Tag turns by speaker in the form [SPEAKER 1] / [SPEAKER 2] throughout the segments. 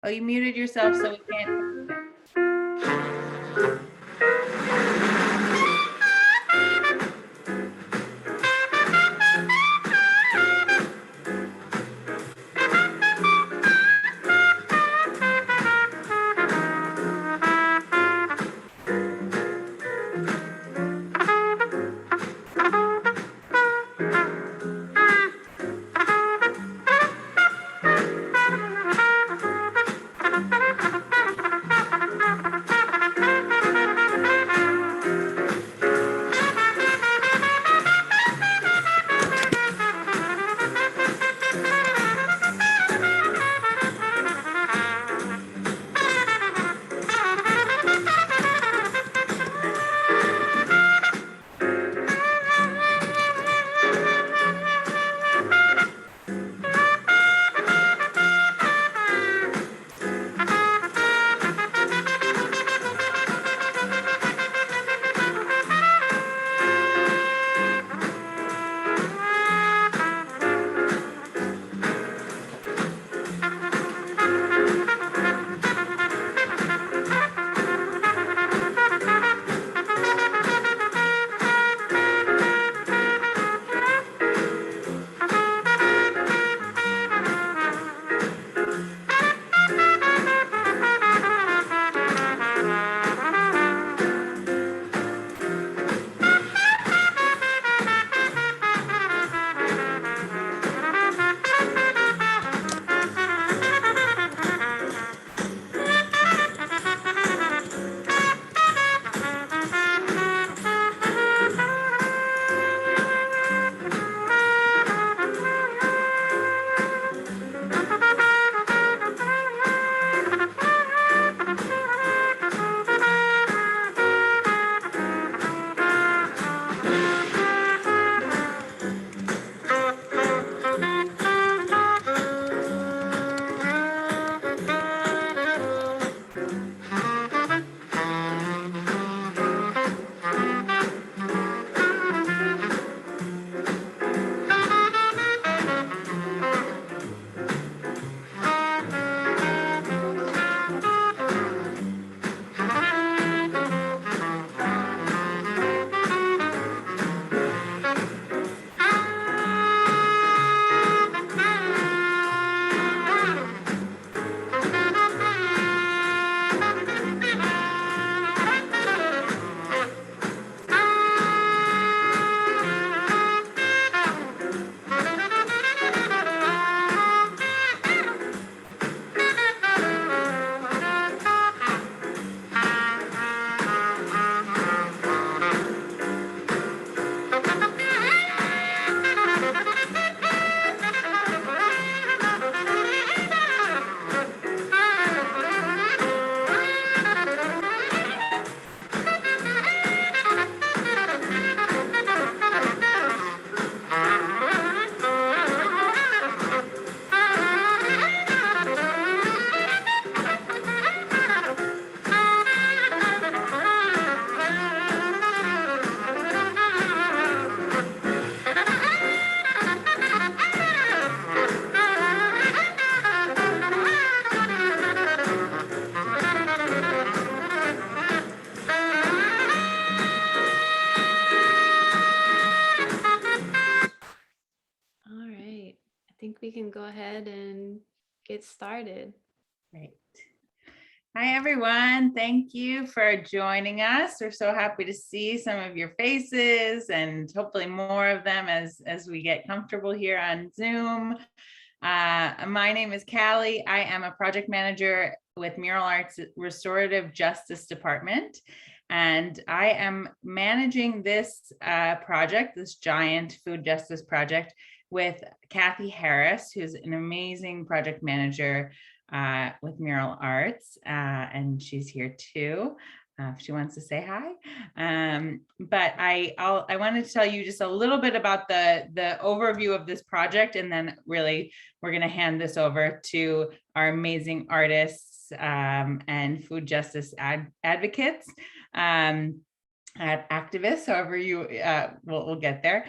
[SPEAKER 1] Oh, you muted yourself, so we can't.
[SPEAKER 2] We can go ahead and get started.
[SPEAKER 1] Right. Hi, everyone. Thank you for joining us. We're so happy to see some of your faces and hopefully more of them as we get comfortable here on Zoom. My name is Callie. I am a project manager with Mural Arts Restorative Justice Department. And I am managing this project, this giant food justice project, with Kathy Harris, who's an amazing project manager with Mural Arts, and she's here too. If she wants to say hi. But I wanted to tell you just a little bit about the overview of this project, and then really we're going to hand this over to our amazing artists and food justice advocates. Activists, however you we'll get there.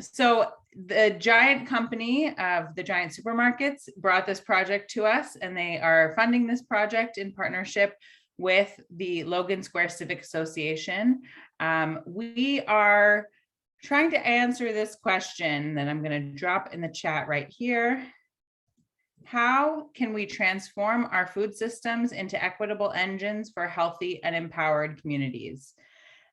[SPEAKER 1] So the giant company of the giant supermarkets brought this project to us, and they are funding this project in partnership with the Logan Square Civic Association. We are trying to answer this question that I'm going to drop in the chat right here. How can we transform our food systems into equitable engines for healthy and empowered communities?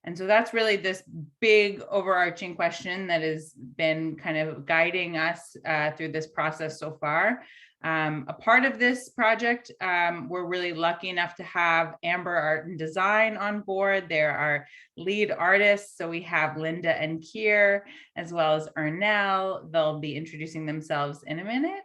[SPEAKER 1] And so that's really this big overarching question that has been kind of guiding us through this process so far. A part of this project, we're really lucky enough to have Amber Art and Design on board. They're our lead artists. So we have Linda and Kier, as well as Ernell. They'll be introducing themselves in a minute.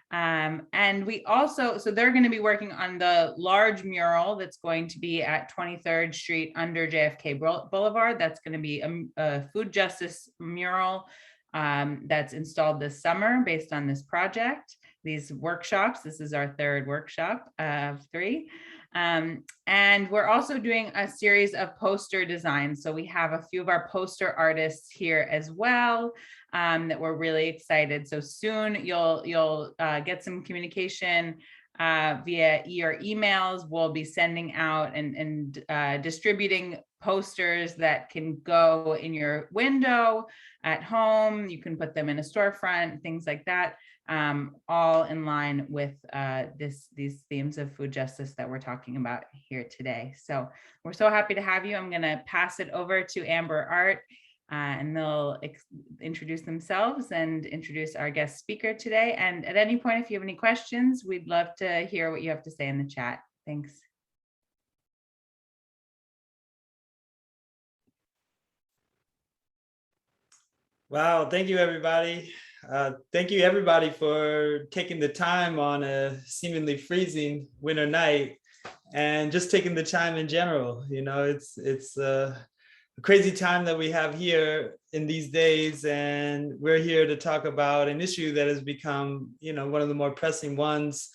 [SPEAKER 1] And we also, so they're going to be working on the large mural that's going to be at 23rd Street under JFK Boulevard. That's going to be a food justice mural that's installed this summer based on this project, these workshops. This is our third workshop of 3. And we're also doing a series of poster designs. So we have a few of our poster artists here as well that we're really excited. So soon you'll get some communication via your emails. We'll be sending out and distributing posters that can go in your window at home. You can put them in a storefront, things like that. All in line with these themes of food justice that we're talking about here today. So we're so happy to have you. I'm going to pass it over to Amber Art, and they'll introduce themselves and introduce our guest speaker today. And at any point, if you have any questions, we'd love to hear what you have to say in the chat. Thanks.
[SPEAKER 2] Wow, thank you, everybody. Thank you, everybody, for taking the time on a seemingly freezing winter night and just taking the time in general. You know, it's a crazy time that we have here in these days, and we're here to talk about an issue that has become, you know, one of the more pressing ones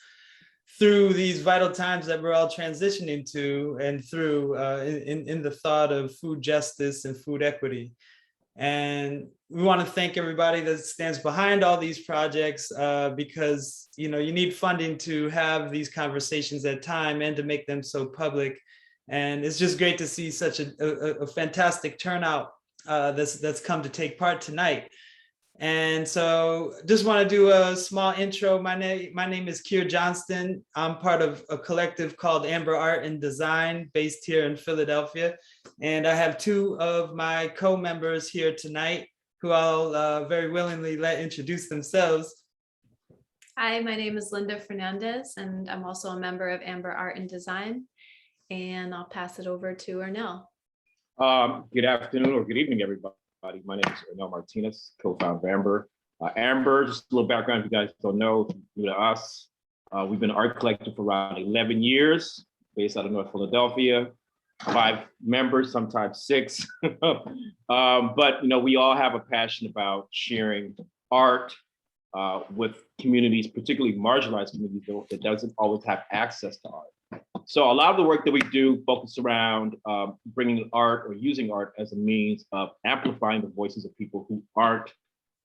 [SPEAKER 2] through these vital times that we're all transitioning to, and through in the thought of food justice and food equity. And we want to thank everybody that stands behind all these projects because, you know, you need funding to have these conversations at time and to make them so public. And it's just great to see such a fantastic turnout that's come to take part tonight. And so just want to do a small intro. My name is Kier Johnston. I'm part of a collective called Amber Art and Design based here in Philadelphia. And I have 2 of my co-members here tonight who I'll very willingly let introduce themselves.
[SPEAKER 3] Hi, my name is Linda Fernandez, and I'm also a member of Amber Art and Design. And I'll pass it over to Ernell.
[SPEAKER 4] Good afternoon or good evening, everybody. My name is Ernell Martinez, co-founder of Amber. Amber, just a little background if you guys don't know, new to us. We've been an art collective for around 11 years, based out of North Philadelphia. 5 members, sometimes 6. But you know, we all have a passion about sharing art with communities, particularly marginalized communities that doesn't always have access to art. So a lot of the work that we do focus around bringing art or using art as a means of amplifying the voices of people who aren't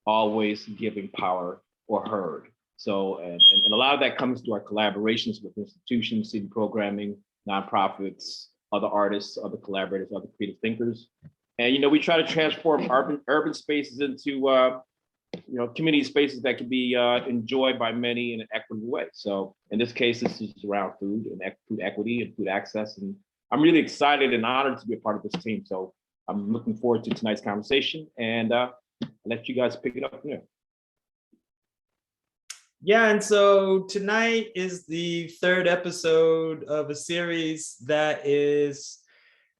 [SPEAKER 4] always given power or heard. So, and a lot of that comes through our collaborations with institutions, city programming, nonprofits, other artists, other collaborators, other creative thinkers. And, you know, we try to transform urban spaces into community spaces that can be enjoyed by many in an equitable way. So in this case, this is around food and food equity and food access. And I'm really excited and honored to be a part of this team. So I'm looking forward to tonight's conversation, and I'll let you guys pick it up from there.
[SPEAKER 2] Yeah, and so tonight is the third episode of a series that is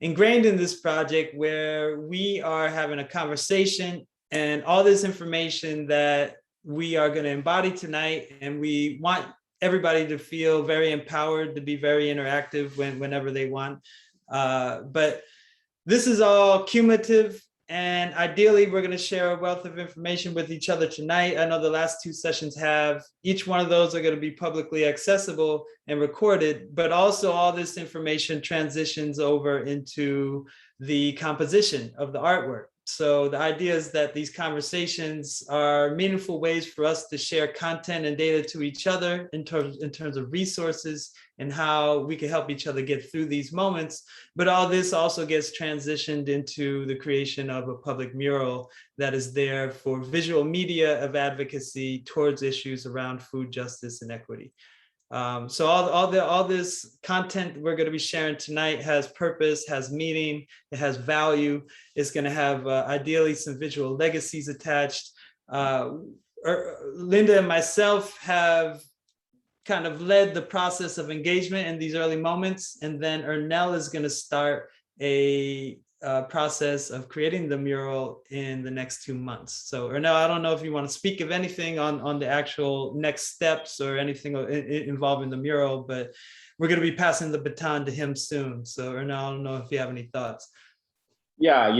[SPEAKER 2] ingrained in this project, where we are having a conversation and all this information that we are going to embody tonight. And we want everybody to feel very empowered, to be very interactive whenever they want. But this is all cumulative. And ideally, we're going to share a wealth of information with each other tonight. I know the last two sessions have, each one of those are going to be publicly accessible and recorded, but also all this information transitions over into the composition of the artwork. So the idea is that these conversations are meaningful ways for us to share content and data to each other in terms of resources and how we can help each other get through these moments. But all this also gets transitioned into the creation of a public mural that is there for visual media of advocacy towards issues around food justice and equity. So all this content we're going to be sharing tonight has purpose, has meaning, it has value. It's going to have ideally some visual legacies attached. Linda and myself have kind of led the process of engagement in these early moments, and then Ernell is going to start a process of creating the mural in the next 2 months. So Ernell, I don't know if you want to speak of anything on the actual next steps or anything involving the mural, but we're going to be passing the baton to him soon. So Ernell, I don't know if you have any thoughts.
[SPEAKER 4] Yeah,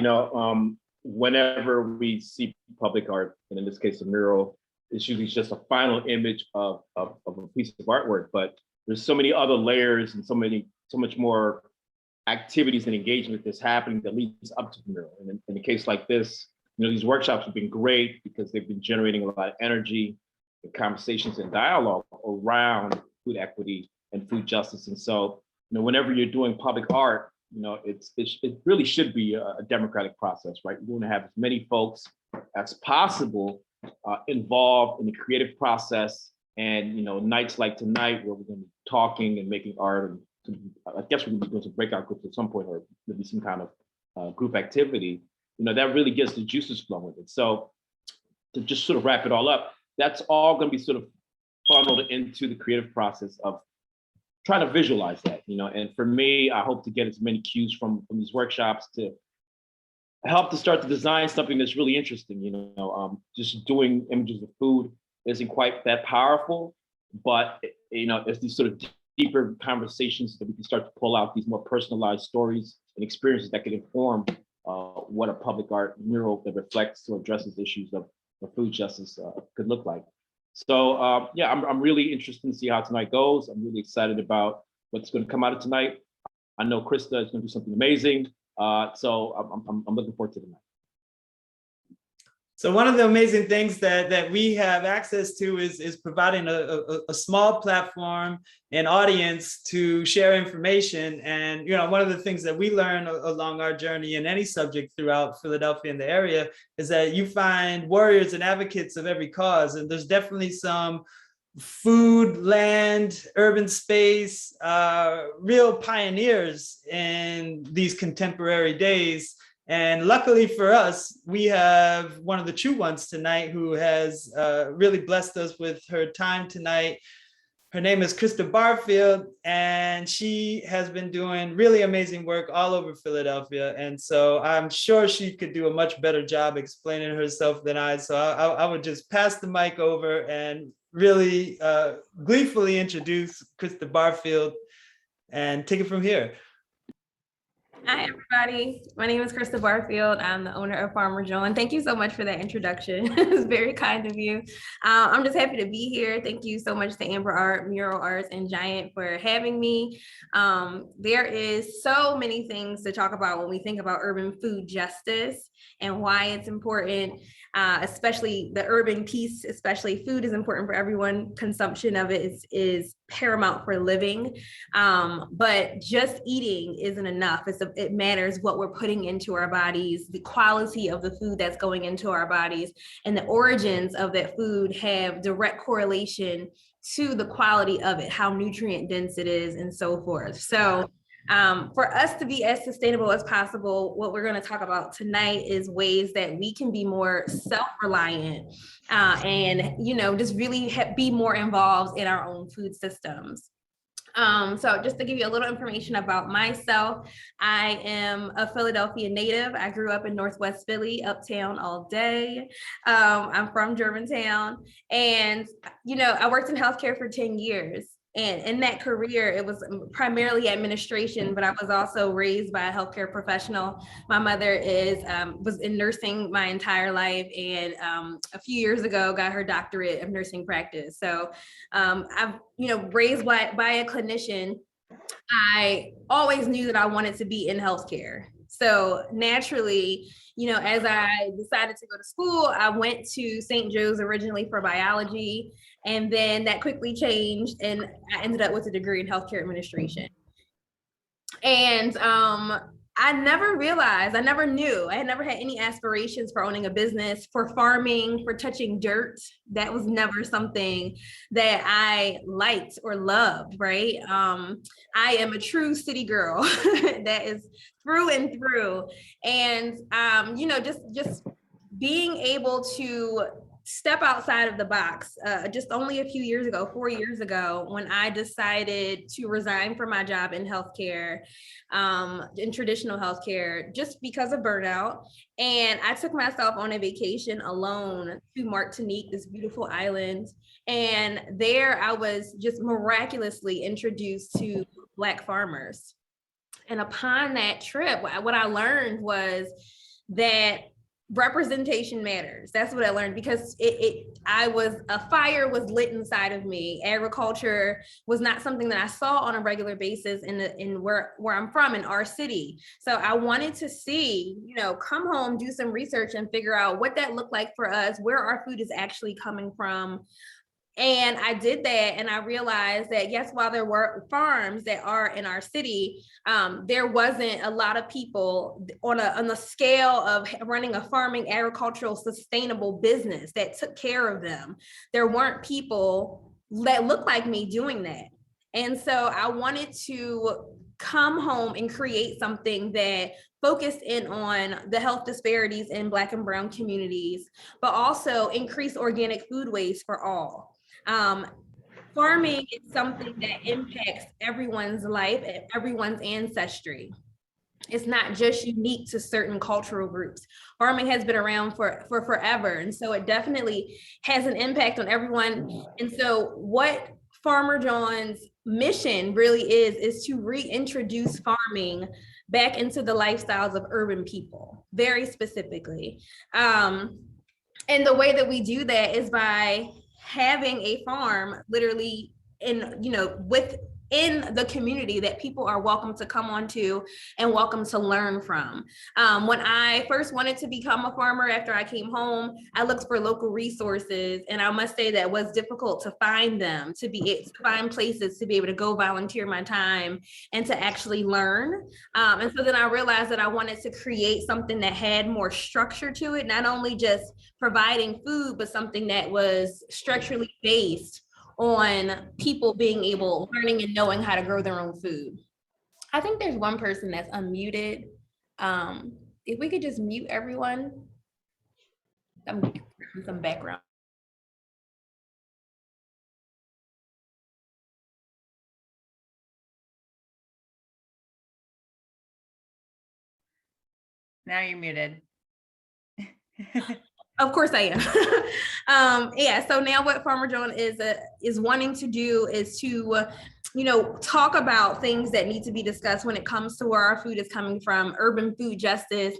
[SPEAKER 4] whenever we see public art, and in this case, a mural, it's usually just a final image of a piece of artwork, but there's so many other layers and so much more activities and engagement that's happening that leads up to the mural. And in a case like this, these workshops have been great because they've been generating a lot of energy, and conversations and dialogue around food equity and food justice. And so, whenever you're doing public art, it really should be a democratic process, right? You want to have as many folks as possible involved in the creative process. And nights like tonight, where we're going to be talking and making art, and I guess we're going to be doing some breakout groups at some point, or maybe some kind of group activity, that really gets the juices flowing with it. So to just sort of wrap it all up, that's all going to be sort of funneled into the creative process of trying to visualize that, and for me, I hope to get as many cues from these workshops to help to start to design something that's really interesting. Just doing images of food isn't quite that powerful, but it's these sort of deeper conversations that we can start to pull out these more personalized stories and experiences that can inform what a public art mural that reflects or addresses issues of food justice could look like. So I'm really interested to see how tonight goes. I'm really excited about what's going to come out of tonight. I know Krista is going to do something amazing. So I'm looking forward to tonight.
[SPEAKER 2] So one of the amazing things that we have access to is providing a small platform and audience to share information. And one of the things that we learn along our journey in any subject throughout Philadelphia and the area is that you find warriors and advocates of every cause. And there's definitely some food, land, urban space, real pioneers in these contemporary days. And luckily for us, we have one of the true ones tonight who has really blessed us with her time tonight. Her name is Krista Barfield, and she has been doing really amazing work all over Philadelphia. And so I'm sure she could do a much better job explaining herself than I. So I would just pass the mic over and really gleefully introduce Krista Barfield and take it from here.
[SPEAKER 5] Hi, everybody. My name is Krista Barfield. I'm the owner of Farmer Joe, and thank you so much for that introduction. It's very kind of you. I'm just happy to be here. Thank you so much to Amber Art, Mural Arts, and Giant for having me. There is so many things to talk about when we think about urban food justice and why it's important, especially the urban piece, especially food is important for everyone. Consumption of it is paramount for living. But just eating isn't enough. It matters what we're putting into our bodies, the quality of the food that's going into our bodies, and the origins of that food have direct correlation to the quality of it, how nutrient dense it is, and so forth. So for us to be as sustainable as possible, what we're going to talk about tonight is ways that we can be more self-reliant and, just really be more involved in our own food systems. So just to give you a little information about myself, I am a Philadelphia native. I grew up in Northwest Philly, uptown all day. I'm from Germantown, and, I worked in healthcare for 10 years. And in that career, it was primarily administration, but I was also raised by a healthcare professional. My mother was in nursing my entire life, and a few years ago got her doctorate of nursing practice. So I've, raised by a clinician. I always knew that I wanted to be in healthcare. So naturally, as I decided to go to school, I went to St. Joe's originally for biology, and then that quickly changed, and I ended up with a degree in healthcare administration. And I never knew, I had never had any aspirations for owning a business, for farming, for touching dirt. That was never something that I liked or loved, right? I am a true city girl that is through and through. And, just being able to step outside of the box, just only a few years ago, 4 years ago, when I decided to resign from my job in healthcare, in traditional healthcare, just because of burnout. And I took myself on a vacation alone to Martinique, this beautiful island. And there I was just miraculously introduced to Black farmers. And upon that trip, what I learned was that representation matters. That's what I learned, because a fire was lit inside of me. Agriculture was not something that I saw on a regular basis in where I'm from, in our city. So I wanted to see, come home, do some research and figure out what that looked like for us, where our food is actually coming from. And I did that, and I realized that, yes, while there were farms that are in our city, there wasn't a lot of people on the scale of running a farming, agricultural, sustainable business that took care of them. There weren't people that looked like me doing that. And so I wanted to come home and create something that focused in on the health disparities in Black and Brown communities, but also increase organic food waste for all. Farming is something that impacts everyone's life and everyone's ancestry. It's not just unique to certain cultural groups. Farming has been around for forever. And so it definitely has an impact on everyone. And so what Farmer John's mission really is to reintroduce farming back into the lifestyles of urban people, very specifically. And the way that we do that is by having a farm literally within the community that people are welcome to come onto and welcome to learn from. When I first wanted to become a farmer after I came home, I looked for local resources, and I must say that it was difficult to find them, to find places to be able to go volunteer my time and to actually learn. And so then I realized that I wanted to create something that had more structure to it, not only just providing food, but something that was structurally based on people learning and knowing how to grow their own food. I think there's one person that's unmuted. If we could just mute everyone. Some background.
[SPEAKER 1] Now you're muted.
[SPEAKER 5] Of course I am. Yeah, so now what Farmer John is wanting to do is to, talk about things that need to be discussed when it comes to where our food is coming from, urban food justice,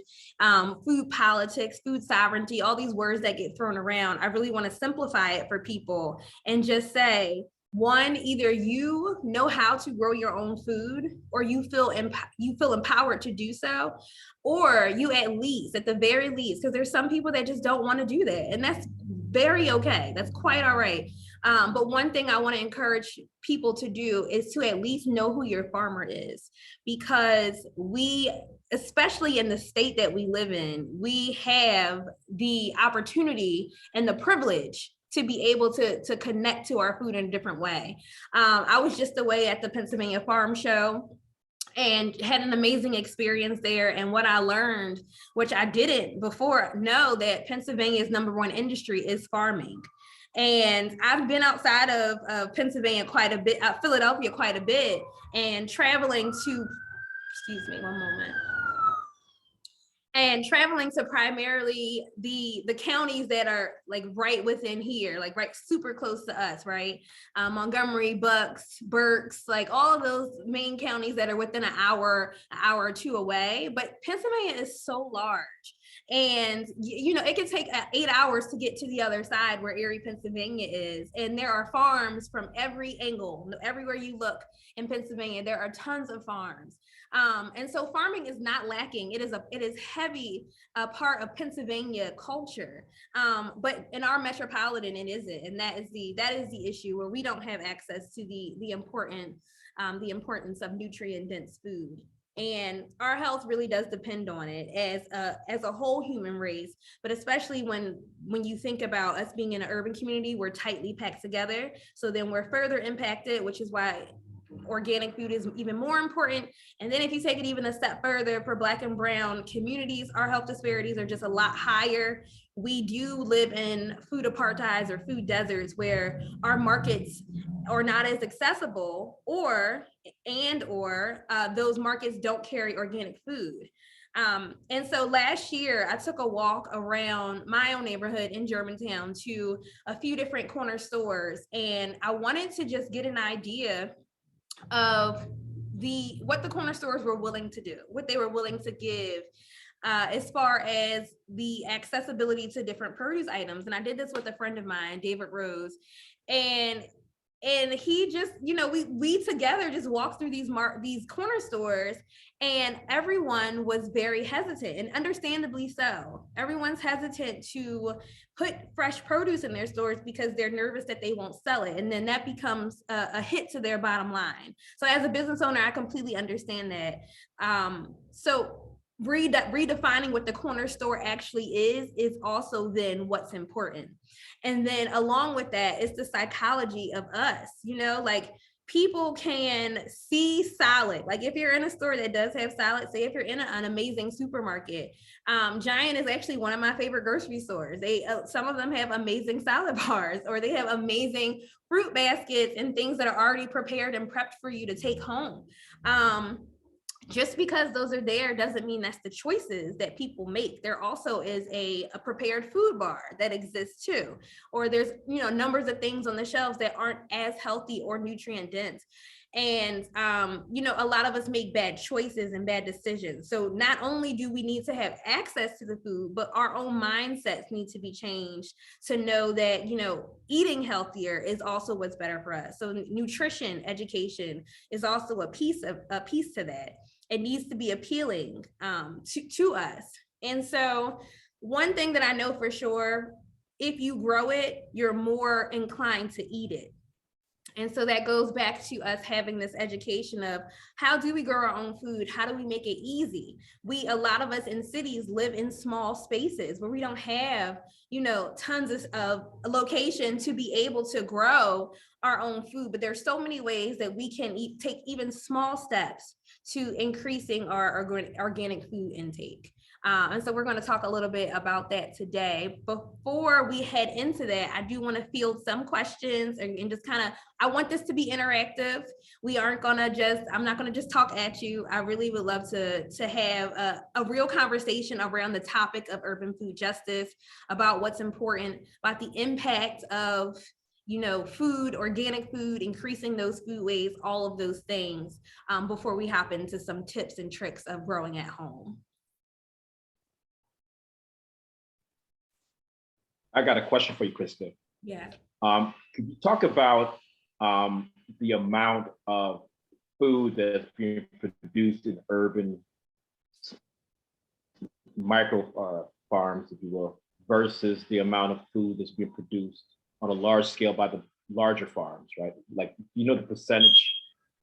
[SPEAKER 5] food politics, food sovereignty, all these words that get thrown around. I really want to simplify it for people and just say, one, either you know how to grow your own food, or you feel empowered to do so, or you at the very least, because there's some people that just don't want to do that, and that's very okay. That's quite all right. But one thing I want to encourage people to do is to at least know who your farmer is, because we, especially in the state that we live in, we have the opportunity and the privilege to be able to connect to our food in a different way. I was just away at the Pennsylvania Farm Show and had an amazing experience there. And what I learned, which I didn't before know, that Pennsylvania's #1 industry is farming. And I've been outside of Pennsylvania quite a bit, Philadelphia quite a bit, and traveling to, excuse me, one moment. And traveling to primarily the counties that are like right within here, like right super close to us, right? Montgomery, Bucks, Berks, like all of those main counties that are within an hour or two away. But Pennsylvania is so large. And you know, it can take 8 hours to get to the other side where Erie, Pennsylvania is. And there are farms from every angle, everywhere you look in Pennsylvania, there are tons of farms. And so farming is not lacking. It is heavy part of Pennsylvania culture. But in our metropolitan, it isn't. And that is the issue, where we don't have access to the importance of nutrient dense food. And our health really does depend on it as a whole human race, but especially when you think about us being in an urban community, we're tightly packed together. So then we're further impacted, which is why organic food is even more important. And then if you take it even a step further, for Black and Brown communities, our health disparities are just a lot higher. We do live in food apartheids or food deserts where our markets are not as accessible, or those markets don't carry organic food. And so last year I took a walk around my own neighborhood in Germantown to a few different corner stores, and I wanted to just get an idea of what the corner stores were willing to do, what they were willing to give as far as the accessibility to different produce items. And I did this with a friend of mine, David Rose, and he just, you know, we together just walked through these corner stores, and everyone was very hesitant, and understandably so. Everyone's hesitant to put fresh produce in their stores because they're nervous that they won't sell it, and then that becomes a hit to their bottom line. So as a business owner, I completely understand that. So redefining what the corner store actually is also then what's important. And then along with that is the psychology of us, you know, like people can see salad. Like if you're in a store that does have salad, say if you're in an amazing supermarket, Giant is actually one of my favorite grocery stores. Some of them have amazing salad bars, or they have amazing fruit baskets and things that are already prepared and prepped for you to take home. Just because those are there doesn't mean that's the choices that people make. There also is a prepared food bar that exists too. Or there's, you know, numbers of things on the shelves that aren't as healthy or nutrient dense. And, you know, a lot of us make bad choices and bad decisions. So not only do we need to have access to the food, but our own mindsets need to be changed to know that, you know, eating healthier is also what's better for us. So nutrition education is also a piece to that. It needs to be appealing to us. And so one thing that I know for sure, if you grow it, you're more inclined to eat it. And so that goes back to us having this education of how do we grow our own food? How do we make it easy? A lot of us in cities live in small spaces where we don't have, you know, tons of location to be able to grow our own food. But there's so many ways that we can take even small steps to increasing our organic food intake. And so we're going to talk a little bit about that today. Before we head into that, I do want to field some questions and just kind of, I want this to be interactive. I'm not going to just talk at you. I really would love to have a real conversation around the topic of urban food justice, about what's important, about the impact of, you know, food, organic food, increasing those food waste, all of those things, before we hop into some tips and tricks of growing at home.
[SPEAKER 4] I got a question for you, Krista.
[SPEAKER 5] Yeah.
[SPEAKER 4] Could you talk about the amount of food that's being produced in urban micro farms, if you will, versus the amount of food that's being produced on a large scale by the larger farms, right? Like, you know, the percentage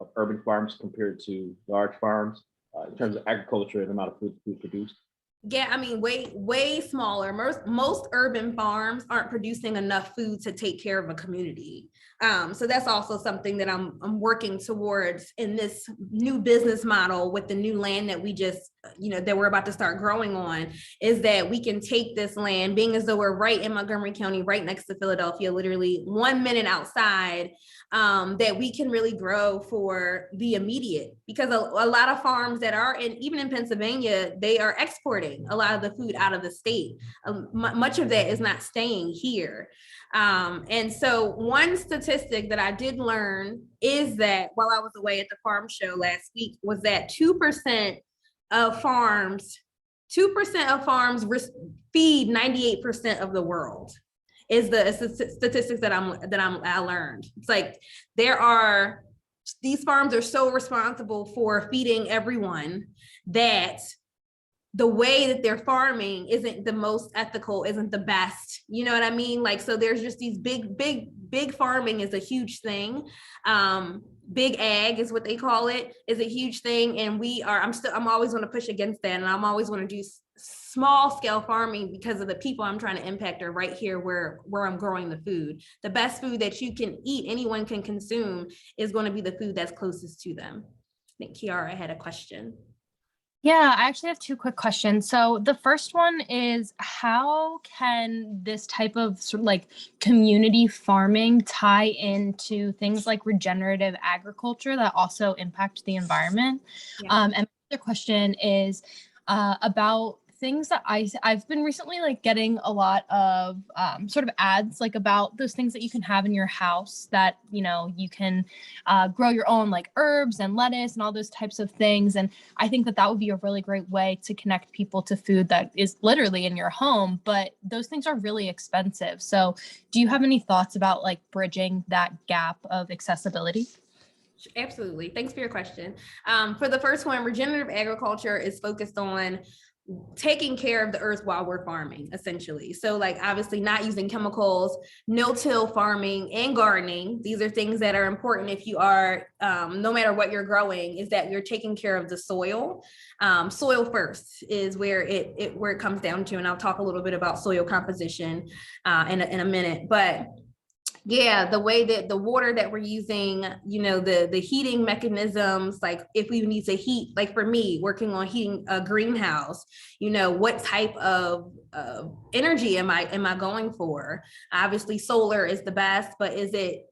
[SPEAKER 4] of urban farms compared to large farms in terms of agriculture and the amount of food produced?
[SPEAKER 5] Yeah, I mean, way smaller. Most urban farms aren't producing enough food to take care of a community. So that's also something that I'm working towards in this new business model with the new land that we just, that we're about to start growing on, is that we can take this land, being as though we're right in Montgomery County, right next to Philadelphia, literally 1 minute outside, that we can really grow for the immediate, because a lot of farms that are even in Pennsylvania, they are exporting a lot of the food out of the state. Much of that is not staying here. And so one statistic that I did learn is that while I was away at the farm show last week was that 2% of farms feed 98% of the world. Is the statistics that I learned. It's like these farms are so responsible for feeding everyone that the way that they're farming isn't the most ethical, isn't the best. You know what I mean? Like, so there's just these big farming is a huge thing. Big ag is what they call it, is a huge thing. And I'm always going to push against that. And I'm always going to do small scale farming because of the people I'm trying to impact are right here where I'm growing the food. The best food that you can eat, anyone can consume, is going to be the food that's closest to them. I think Kiara had a question.
[SPEAKER 6] Yeah, I actually have two quick questions. So the first one is, how can this type of sort of like community farming tie into things like regenerative agriculture that also impact the environment?
[SPEAKER 5] Yeah.
[SPEAKER 6] And the other question is about things that I've been recently like getting a lot of sort of ads like about those things that you can have in your house that, you can grow your own like herbs and lettuce and all those types of things. And I think that would be a really great way to connect people to food that is literally in your home, but those things are really expensive. So do you have any thoughts about like bridging that gap of accessibility?
[SPEAKER 5] Absolutely. Thanks for your question. For the first one, regenerative agriculture is focused on taking care of the earth while we're farming, essentially. So like obviously not using chemicals, no-till farming and gardening. These are things that are important if you are, no matter what you're growing, is that you're taking care of the soil. Soil first is where it comes down to, and I'll talk a little bit about soil composition in a minute, but yeah, the way that the water that we're using, the heating mechanisms, like if we need to heat, like for me, working on heating a greenhouse, what type of energy am I going for? Obviously, solar is the best, but is it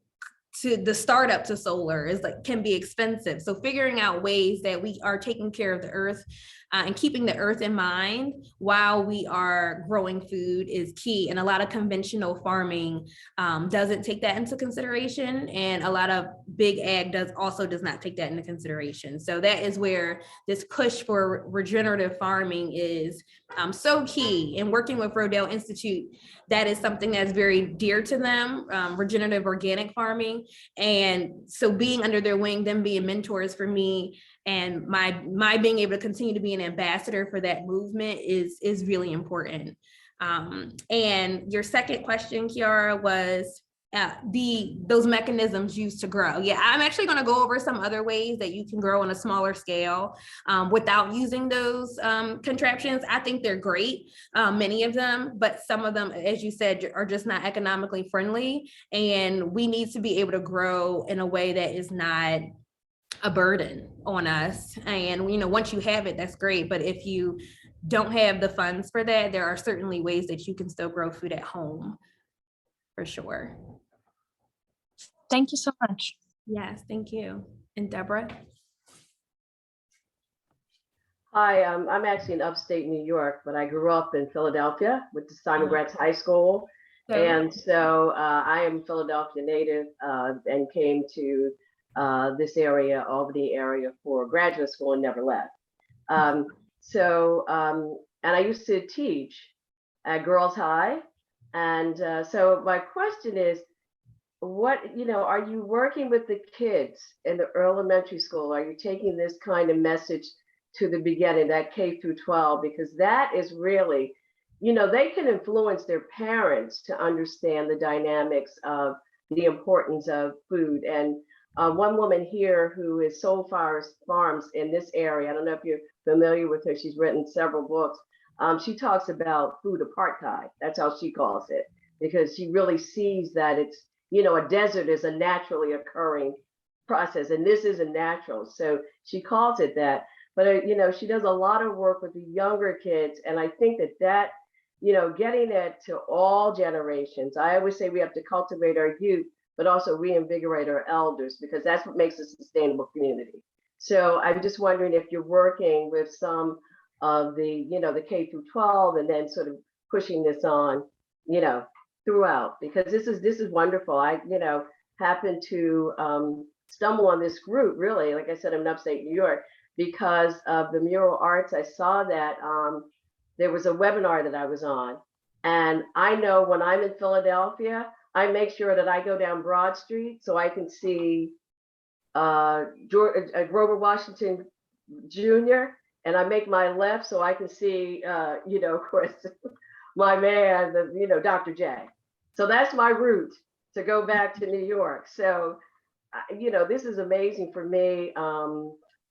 [SPEAKER 5] to the startup to solar can be expensive. So figuring out ways that we are taking care of the earth and keeping the earth in mind while we are growing food is key. And a lot of conventional farming doesn't take that into consideration. And a lot of big ag does not take that into consideration. So that is where this push for regenerative farming is so key. And working with Rodale Institute, that is something that's very dear to them, regenerative organic farming. And so being under their wing, them being mentors for me, and my being able to continue to be an ambassador for that movement is really important. And your second question, Kiara, was those mechanisms used to grow. Yeah, I'm actually going to go over some other ways that you can grow on a smaller scale without using those contraptions. I think they're great, many of them, but some of them, as you said, are just not economically friendly. And we need to be able to grow in a way that is not a burden on us. And, once you have it, that's great. But if you don't have the funds for that, there are certainly ways that you can still grow food at home, for sure.
[SPEAKER 6] Thank you so much.
[SPEAKER 5] Yes, thank you. And Deborah?
[SPEAKER 7] Hi, I'm actually in upstate New York, but I grew up in Philadelphia with the Simon Gratz High School. And so I am Philadelphia native and came to this area, Albany area, for graduate school and never left. And I used to teach at Girls High. And so my question is, are you working with the kids in the elementary school? Are you taking this kind of message to the beginning, that K through 12? Because that is really, they can influence their parents to understand the dynamics of the importance of food. And one woman here who is Soul Farms in this area, I don't know if you're familiar with her, she's written several books. She talks about food apartheid. That's how she calls it, because she really sees that it's, a desert is a naturally occurring process, and this isn't natural. So she calls it that. But, she does a lot of work with the younger kids. And I think that, getting it to all generations, I always say we have to cultivate our youth, but also reinvigorate our elders, because that's what makes a sustainable community. So I'm just wondering if you're working with some of the, the K through 12, and then sort of pushing this on, throughout, because this is wonderful. I, happened to stumble on this group, really, like I said, I'm in upstate New York, because of the mural arts. I saw that there was a webinar that I was on, and I know when I'm in Philadelphia, I make sure that I go down Broad Street so I can see Grover Washington Jr., and I make my left so I can see, of course, my man, Dr. J. So that's my route to go back to New York. So, this is amazing for me.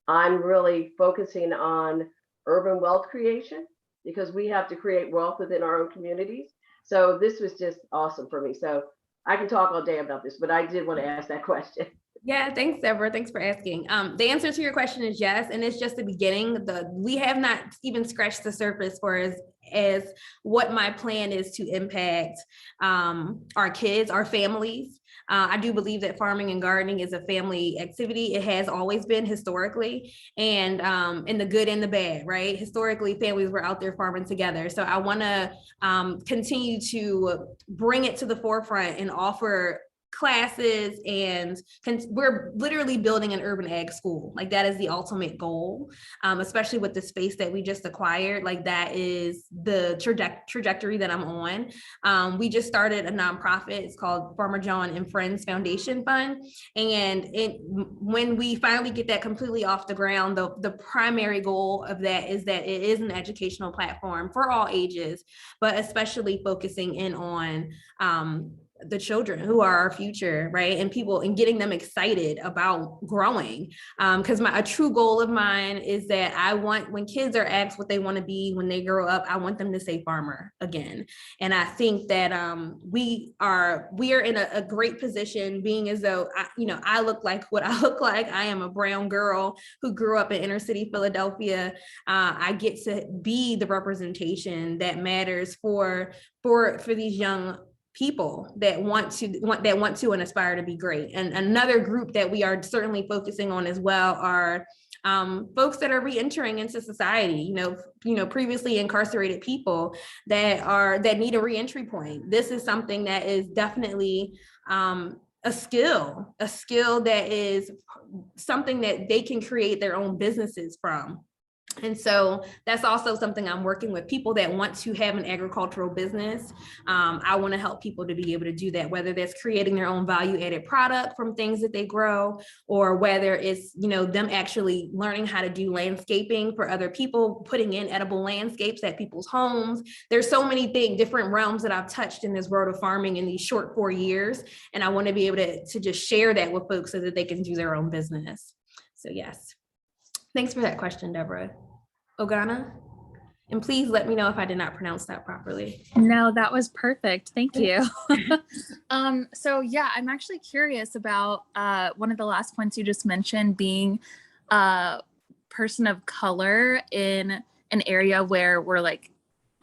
[SPEAKER 7] I'm really focusing on urban wealth creation, because we have to create wealth within our own communities. So this was just awesome for me. So I can talk all day about this, but I did want to ask that question.
[SPEAKER 5] Yeah, thanks, Deborah. Thanks for asking. The answer to your question is yes, and it's just the beginning. We have not even scratched the surface for as what my plan is to impact our kids, our families. I do believe that farming and gardening is a family activity. It has always been historically, and in the good and the bad, right? Historically, families were out there farming together. So I want to continue to bring it to the forefront and offer classes, and we're literally building an urban ag school. Like, that is the ultimate goal, especially with the space that we just acquired. Like, that is the trajectory that I'm on. We just started a nonprofit. It's called Farmer John and Friends Foundation Fund. And when we finally get that completely off the ground, the primary goal of that is that it is an educational platform for all ages, but especially focusing in on the children who are our future, right? And people, and getting them excited about growing. Because a true goal of mine is that I want, when kids are asked what they want to be when they grow up, I want them to say farmer again. And I think that we are in a great position, being as though I look like what I look like. I am a brown girl who grew up in inner city Philadelphia. I get to be the representation that matters for these young people that want to and aspire to be great. And another group that we are certainly focusing on as well are folks that are re-entering into society, previously incarcerated people that need a re-entry point. This is something that is definitely a skill that is something that they can create their own businesses from. And so that's also something I'm working with people that want to have an agricultural business. I want to help people to be able to do that, whether that's creating their own value added product from things that they grow, or whether it's, them actually learning how to do landscaping for other people, putting in edible landscapes at people's homes. There's so many different realms that I've touched in this world of farming in these short 4 years. And I want to be able to just share that with folks so that they can do their own business. So yes. Thanks for that question, Deborah. Ogana, and please let me know if I did not pronounce that properly.
[SPEAKER 6] No, that was perfect. Thank you. So yeah, I'm actually curious about one of the last points you just mentioned, being a person of color in an area where we're like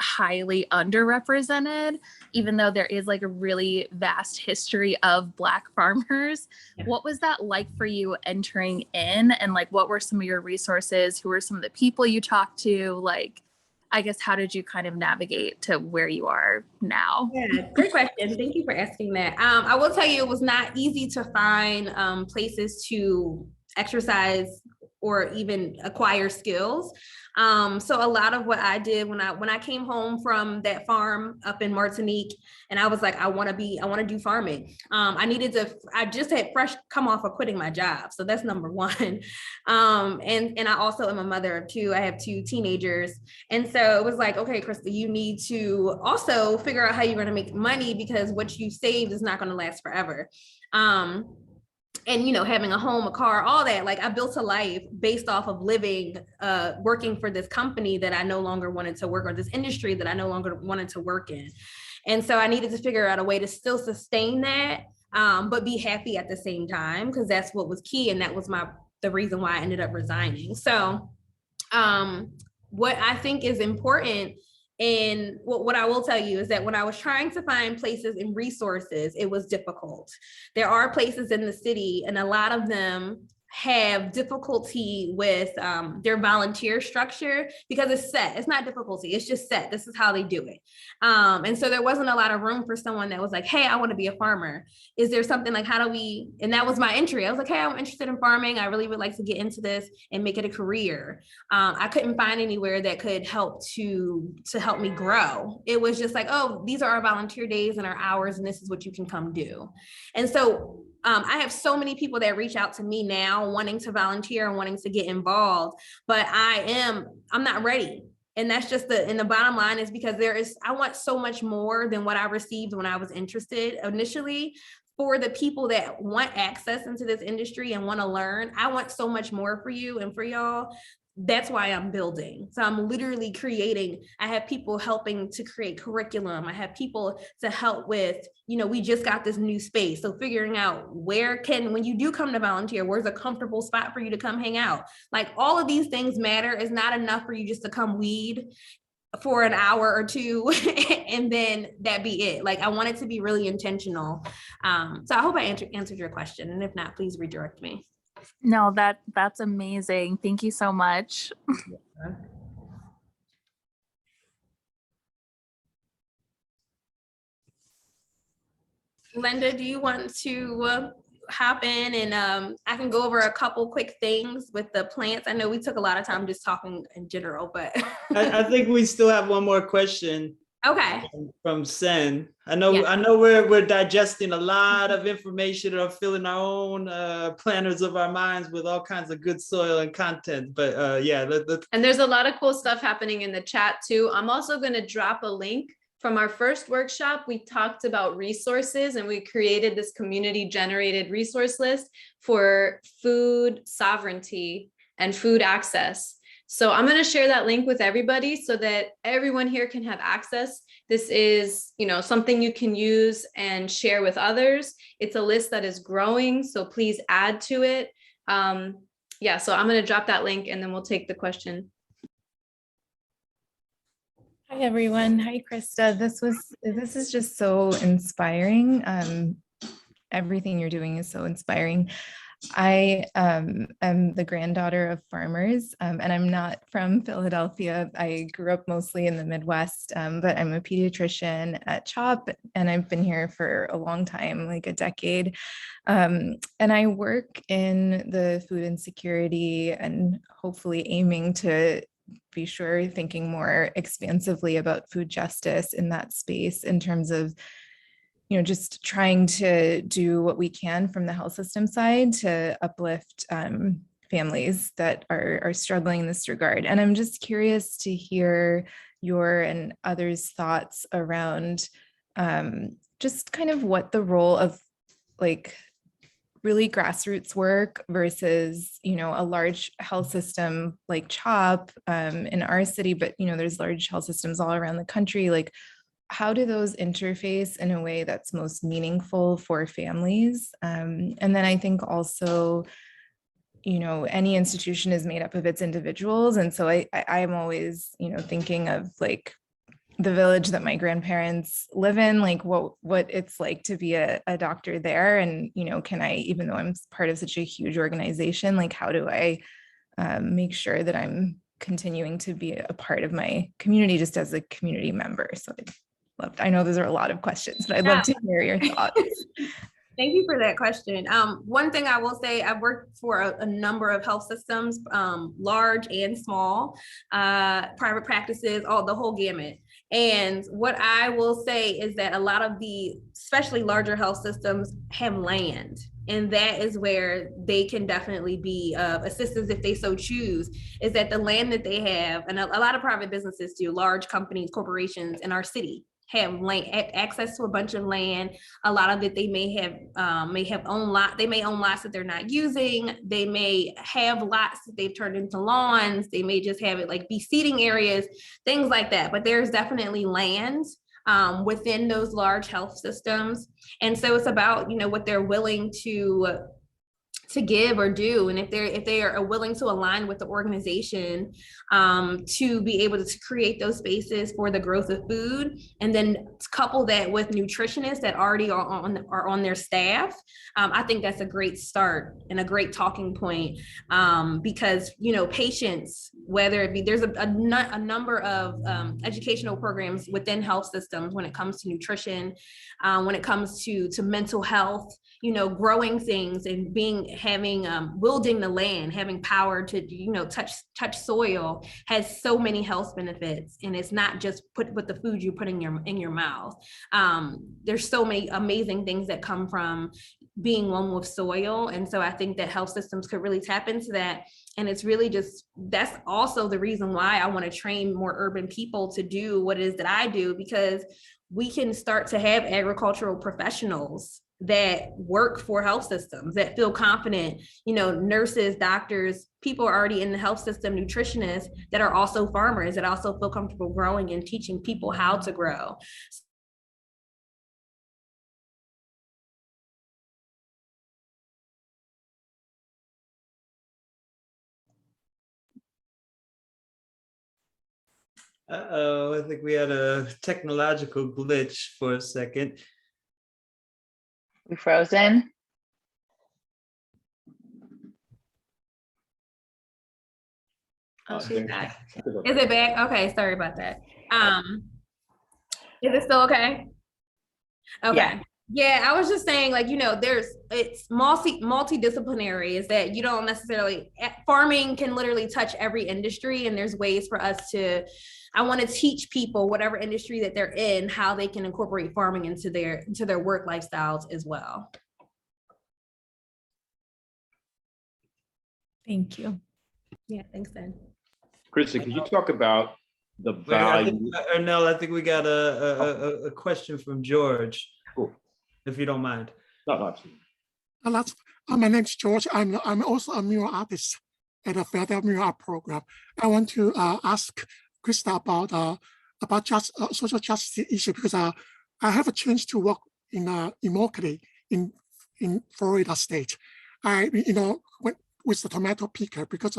[SPEAKER 6] highly underrepresented, even though there is like a really vast history of Black farmers.
[SPEAKER 5] Yeah.
[SPEAKER 6] What was that like for you entering in, and like what were some of your resources? Who were some of the people you talked to? Like, I guess, how did you kind of navigate to where you are now?
[SPEAKER 5] Yeah, great question. Thank you for asking that. I will tell you, it was not easy to find places to exercise or even acquire skills. So a lot of what I did when I came home from that farm up in Martinique, and I was like, I want to do farming. I just had fresh come off of quitting my job. So that's number one. And I also am a mother of two. I have two teenagers. And so it was like, okay, Krista, you need to also figure out how you're going to make money, because what you saved is not going to last forever. And, you know, having a home, a car, all that, like I built a life based off of living, working for this company that I no longer wanted to work, or this industry that I no longer wanted to work in. And so I needed to figure out a way to still sustain that, but be happy at the same time, because that's what was key. And that was the reason why I ended up resigning. So what I think is important, and what I will tell you is that when I was trying to find places and resources, it was difficult. There are places in the city, and a lot of them have difficulty with their volunteer structure, because it's set. It's not difficulty, it's just set. This is how they do it. And so there wasn't a lot of room for someone that was like, hey, I want to be a farmer. Is there something like, and that was my entry. I was like, hey, I'm interested in farming. I really would like to get into this and make it a career. I couldn't find anywhere that could help to help me grow. It was just like, oh, these are our volunteer days and our hours, and this is what you can come do. And so I have so many people that reach out to me now wanting to volunteer and wanting to get involved, but I'm not ready. And that's just the bottom line is because I want so much more than what I received when I was interested initially. For the people that want access into this industry and want to learn, I want so much more for you and for y'all. That's why I'm building. So I'm literally creating. I have people helping to create curriculum. I have people to help with, we just got this new space. So figuring out when you do come to volunteer, where's a comfortable spot for you to come hang out? Like all of these things matter. It's not enough for you just to come weed for an hour or two and then that be it. Like I want it to be really intentional. So I hope I answered your question. And if not, please redirect me.
[SPEAKER 8] No, that's amazing. Thank you so much.
[SPEAKER 5] Linda, do you want to hop in and I can go over a couple quick things with the plants? I know we took a lot of time just talking in general, but
[SPEAKER 2] I think we still have one more question.
[SPEAKER 5] Okay.
[SPEAKER 2] From Sen. I know we're digesting a lot of information or filling our own planners of our minds with all kinds of good soil and content. But
[SPEAKER 3] and there's a lot of cool stuff happening in the chat too. I'm also going to drop a link from our first workshop. We talked about resources and we created this community generated resource list for food sovereignty and food access. So I'm going to share that link with everybody so that everyone here can have access. This is, something you can use and share with others. It's a list that is growing, so please add to it. So I'm going to drop that link and then we'll take the question.
[SPEAKER 9] Hi everyone. Hi Krista. This is just so inspiring. Everything you're doing is so inspiring. I am the granddaughter of farmers, and I'm not from Philadelphia. I grew up mostly in the Midwest, but I'm a pediatrician at CHOP, and I've been here for a long time, like a decade. And I work in the food insecurity and hopefully aiming to be sure thinking more expansively about food justice in that space in terms of just trying to do what we can from the health system side to uplift families that are struggling in this regard. And I'm just curious to hear your and others' thoughts around just kind of what the role of like really grassroots work versus, a large health system like CHOP in our city, but, there's large health systems all around the country. Like, how do those interface in a way that's most meaningful for families? And then I think also, any institution is made up of its individuals. And so I am always, thinking of like the village that my grandparents live in, like what it's like to be a doctor there. And, can I, even though I'm part of such a huge organization, like how do I make sure that I'm continuing to be a part of my community just as a community member? So I know those are a lot of questions, but I'd love to hear your thoughts.
[SPEAKER 5] Thank you for that question. One thing I will say, I've worked for a number of health systems, large and small, private practices, all the whole gamut. And what I will say is that a lot of the, especially larger health systems, have land. And that is where they can definitely be of assistance if they so choose, is that the land that they have, and a lot of private businesses do, large companies, corporations in our city have land, access to a bunch of land. A lot of it they may have own lot. They may own lots that they're not using. They may have lots that they've turned into lawns. They may just have it like be seating areas, things like that. But there's definitely land within those large health systems. And so it's about, you know, what they're willing to give or do, and if they are willing to align with the organization to be able to create those spaces for the growth of food, and then couple that with nutritionists that already are on their staff. I think that's a great start and a great talking point, because, you know, patients, whether it be, there's a number of educational programs within health systems when it comes to nutrition, when it comes to mental health, you know, growing things and wielding the land, having power to, you know, touch soil, has so many health benefits. And it's not just with the food you put in your mouth. There's so many amazing things that come from being one with soil. And so I think that health systems could really tap into that. And it's really just, that's also the reason why I want to train more urban people to do what it is that I do, because we can start to have agricultural professionals that work for health systems, that feel confident, you know, nurses, doctors, people are already in the health system, nutritionists that are also farmers, that also feel comfortable growing and teaching people how to grow.
[SPEAKER 2] Uh-oh, I think we had a technological glitch for a second.
[SPEAKER 10] We frozen?
[SPEAKER 5] Oh, she's back. Is it back? Okay, sorry about that. Is it still okay? Okay. Yeah, I was just saying, like, you know, it's multidisciplinary, is that you don't necessarily, farming can literally touch every industry, and there's ways for us to, I want to teach people, whatever industry that they're in, how they can incorporate farming into their work lifestyles as well.
[SPEAKER 9] Thank you.
[SPEAKER 5] Yeah, thanks, Ben.
[SPEAKER 4] Krista, could you talk about the value?
[SPEAKER 2] Ernell, I think we got a question from George.
[SPEAKER 4] Cool.
[SPEAKER 2] If you don't mind.
[SPEAKER 4] No, absolutely.
[SPEAKER 11] My name is George. I'm also a mural artist at the Philadelphia Mural Art Program. I want to ask Krista about social justice issue, because I have a chance to work in Immokalee in Florida State. With the tomato picker, because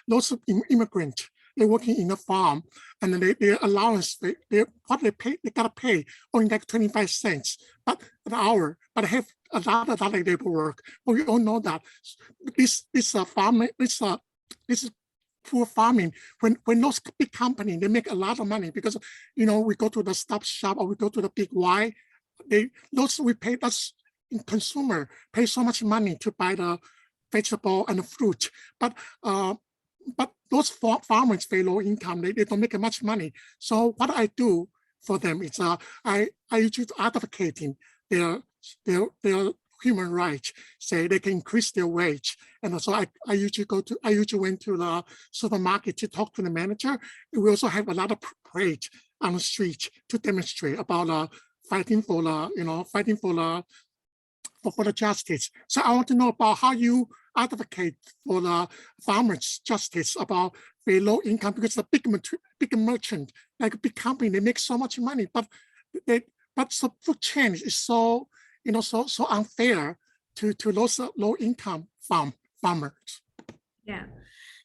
[SPEAKER 11] lots of immigrants, they're working in a farm, and their allowance, they gotta pay only like 25 cents an hour, but have a lot of labor work. But we all know that this poor farming, when those big companies, they make a lot of money, because, you know, we go to the stop shop or we go to the big Y, consumer pay so much money to buy the vegetable and the fruit, but those farmers pay low income. They don't make much money. So what I do for them is I usually advocating their human rights, say they can increase their wage. And also I usually went to the supermarket to talk to the manager. We also have a lot of parade on the street to demonstrate about fighting for the justice. So I want to know about how you advocate for the farmers' justice about very low income, because the big merchant, like a big company, they make so much money, but the food chain is so unfair to those low income farmers.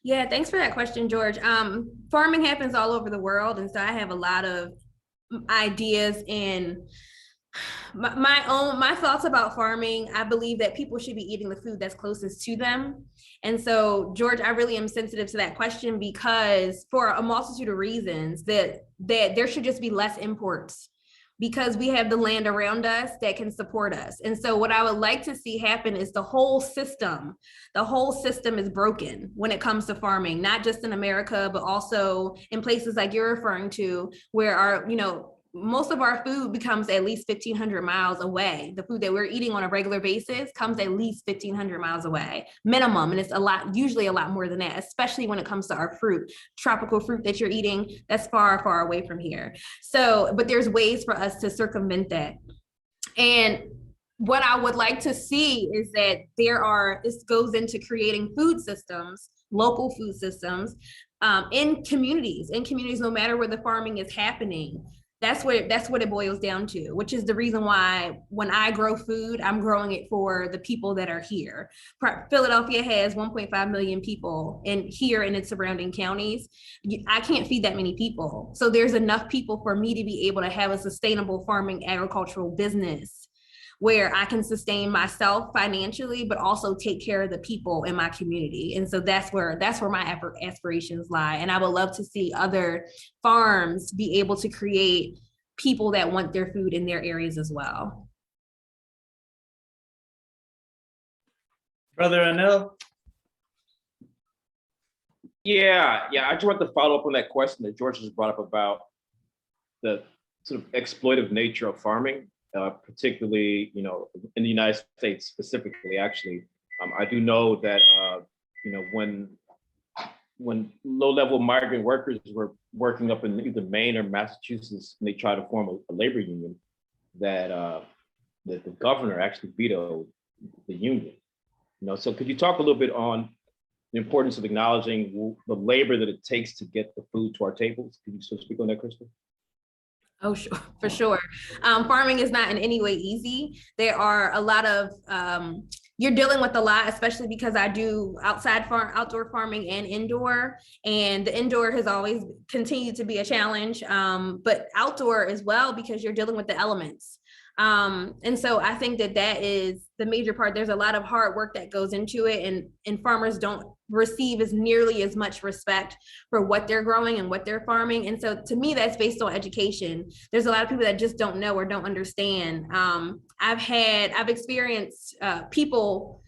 [SPEAKER 5] Yeah, thanks for that question, George. Farming happens all over the world, and so I have a lot of ideas and my thoughts about farming. I believe that people should be eating the food that's closest to them. And so, George, I really am sensitive to that question, because for a multitude of reasons, that there should just be less imports because we have the land around us that can support us. And so what I would like to see happen is the whole system is broken when it comes to farming, not just in America, but also in places like you're referring to, where our, most of our food becomes at least 1,500 miles away. The food that we're eating on a regular basis comes at least 1,500 miles away, minimum. And it's usually a lot more than that, especially when it comes to our fruit, tropical fruit that you're eating, that's far, far away from here. So, but there's ways for us to circumvent that. And what I would like to see is that this goes into creating food systems, local food systems, in communities, no matter where the farming is happening. That's what it boils down to, which is the reason why when I grow food, I'm growing it for the people that are here. Philadelphia has 1.5 million people here in its surrounding counties. I can't feed that many people. So there's enough people for me to be able to have a sustainable farming agricultural business where I can sustain myself financially, but also take care of the people in my community. And so that's where my aspirations lie. And I would love to see other farms be able to create people that want their food in their areas as well.
[SPEAKER 2] Brother Anil?
[SPEAKER 4] Yeah, I just want to follow up on that question that George just brought up about the sort of exploitive nature of farming. Particularly, in the United States specifically, actually. I do know that, when low-level migrant workers were working up in either Maine or Massachusetts, and they tried to form a labor union, that the governor actually vetoed the union. So could you talk a little bit on the importance of acknowledging the labor that it takes to get the food to our tables? Could you sort of speak on that, Krista?
[SPEAKER 5] Oh, sure, for sure. Farming is not in any way easy. There are a lot of, you're dealing with a lot, especially because I do outdoor farming and indoor, and the indoor has always continued to be a challenge, but outdoor as well, because you're dealing with the elements. And so I think that is the major part. There's a lot of hard work that goes into it, and farmers don't receive nearly as much respect for what they're growing and what they're farming. And so to me, that's based on education. There's a lot of people that just don't know or don't understand. I've experienced people